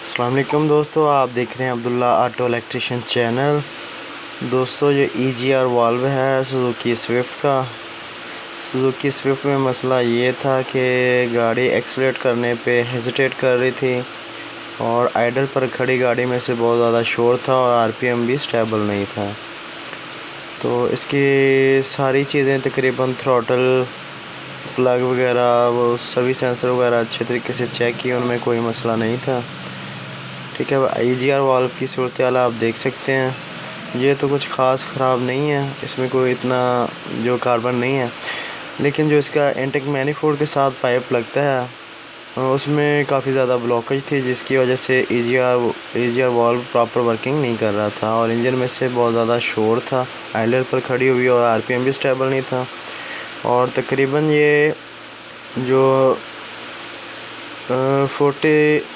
अस्सलाम वालेकुम दोस्तों, आप देख रहे हैं अब्दुल्ला ऑटो इलेक्ट्रिशियन चैनल। दोस्तों ये EGR वाल्व है सुजुकी स्विफ्ट का। सुजुकी स्विफ्ट में मसला ये था कि गाड़ी एक्सीलरेट करने पे हेजिटेट कर रही थी और आइडल पर खड़ी गाड़ी में से बहुत ज़्यादा शोर था और RPM भी स्टेबल नहीं था। तो इसकी सारी चीज़ें तकरीबन थ्रॉटल प्लग वगैरह वो सभी सेंसर वगैरह अच्छे तरीके से चेक किए, उनमें कोई मसला नहीं था। ठीक है, EGR वाल्व की सूरत हाल आप देख सकते हैं। ये तो कुछ ख़ास ख़राब नहीं है, इसमें कोई इतना जो कार्बन नहीं है, लेकिन जो इसका इनटेक मैनिफोल्ड के साथ पाइप लगता है उसमें काफ़ी ज़्यादा ब्लॉकेज थी, जिसकी वजह से EGR वाल्व प्रॉपर वर्किंग नहीं कर रहा था और इंजन में से बहुत ज़्यादा शोर था। आइडल पर खड़ी हुई और RPM भी स्टेबल नहीं था और तकरीबन ये जो 40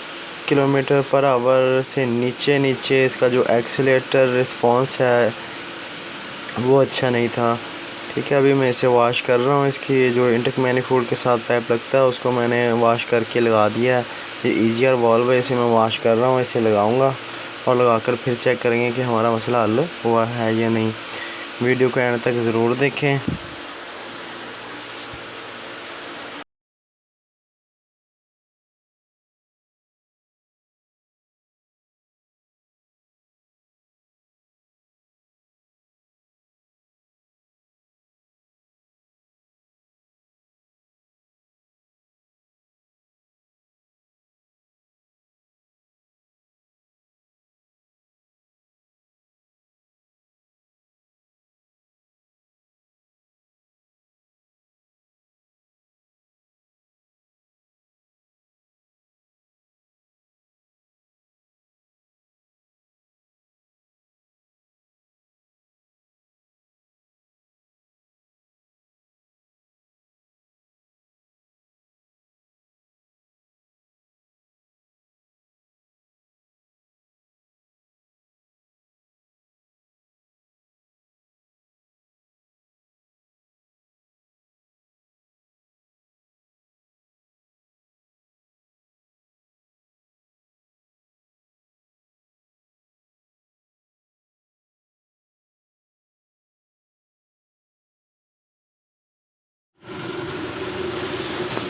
किलोमीटर पर आवर से नीचे इसका जो एक्सीलेटर रिस्पॉन्स है वो अच्छा नहीं था। ठीक है, अभी मैं इसे वॉश कर रहा हूँ। इसकी जो इनटेक मैनिफोल्ड के साथ पाइप लगता है उसको मैंने वॉश करके लगा दिया है। ये EGR वाल्व है, इसे मैं वॉश कर रहा हूँ, इसे लगाऊंगा और लगाकर फिर चेक करेंगे कि हमारा मसला हल हुआ है या नहीं। वीडियो को एंड तक ज़रूर देखें।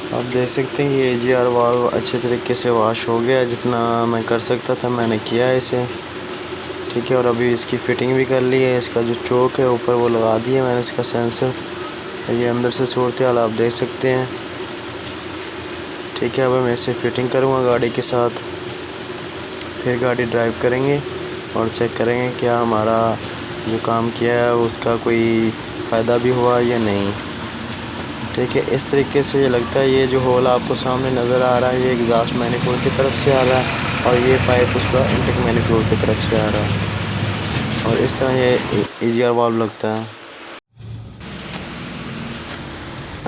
आप देख सकते हैं ये EGR वाल्व अच्छे तरीके से वॉश हो गया। जितना मैं कर सकता था मैंने किया है इसे। ठीक है, और अभी इसकी फ़िटिंग भी कर ली है। इसका जो चोक है ऊपर वो लगा दिया मैंने, इसका सेंसर। ये अंदर से सूरत हाल आप देख सकते हैं। ठीक है, अब मैं इसे फ़िटिंग करूँगा गाड़ी के साथ, फिर गाड़ी ड्राइव करेंगे और चेक करेंगे क्या हमारा जो काम किया है उसका कोई फ़ायदा भी हुआ या नहीं। ठीक है, इस तरीके से ये लगता है। ये जो होल आपको सामने नज़र आ रहा है ये एग्जॉस्ट मैनिफोल्ड की तरफ से आ रहा है और ये पाइप उसका इनटेक मैनिफोल्ड की तरफ से आ रहा है और इस तरह ये EGR वाल्व लगता है।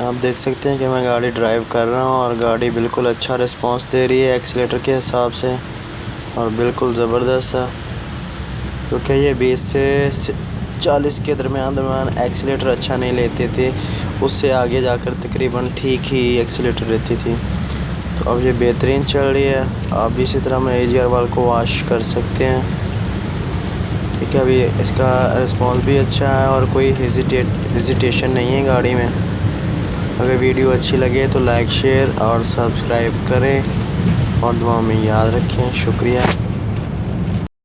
आप देख सकते हैं कि मैं गाड़ी ड्राइव कर रहा हूँ और गाड़ी बिल्कुल अच्छा रिस्पांस दे रही है एक्सीलेटर के हिसाब से और बिल्कुल ज़बरदस्त है, क्योंकि ये 20 से 40 के दरमियान एक्सीलेटर अच्छा नहीं लेते थे। उससे आगे जाकर तकरीबन ठीक ही एक्सीलेटर रहती थी। तो अब ये बेहतरीन चल रही है। आप भी इसी तरह मैं EGR वाल्व को वॉश कर सकते हैं। ठीक है, अभी इसका रिस्पॉन्स भी अच्छा है और कोई हेजिटेशन नहीं है गाड़ी में। अगर वीडियो अच्छी लगे तो लाइक शेयर और सब्सक्राइब करें और दुआ में याद रखें। शुक्रिया।